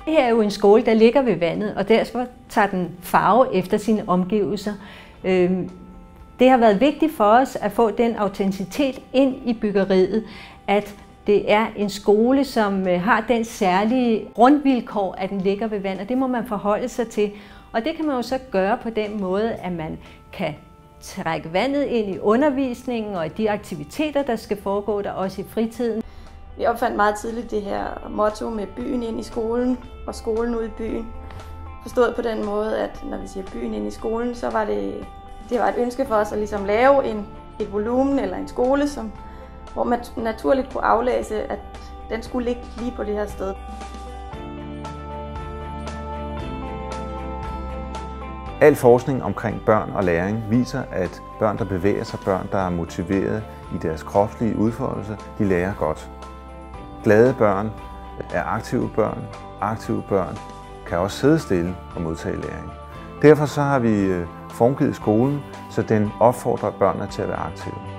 Her er jo en skole, der ligger ved vandet, og derfor tager den farve efter sine omgivelser. Det har været vigtigt for os at få den autenticitet ind i byggeriet, at det er en skole, som har den særlige grundvilkår, at den ligger ved vand, og det må man forholde sig til. Og det kan man jo så gøre på den måde, at man kan trække vandet ind i undervisningen og i de aktiviteter, der skal foregå der, også i fritiden. Vi opfandt meget tidligt det her motto med byen ind i skolen og skolen ud i byen. Forstået på den måde, at når vi siger byen ind i skolen, så var det var et ønske for os at ligesom lave et volumen eller en skole, hvor man naturligt kunne aflæse, at den skulle ligge lige på det her sted. Al forskning omkring børn og læring viser, at børn, der bevæger sig, børn, der er motiveret i deres kropslige udfoldelse, de lærer godt. Glade børn er aktive børn. Aktive børn kan også sidde stille og modtage læring. Derfor så har vi formgivet skolen, så den opfordrer børnene til at være aktive.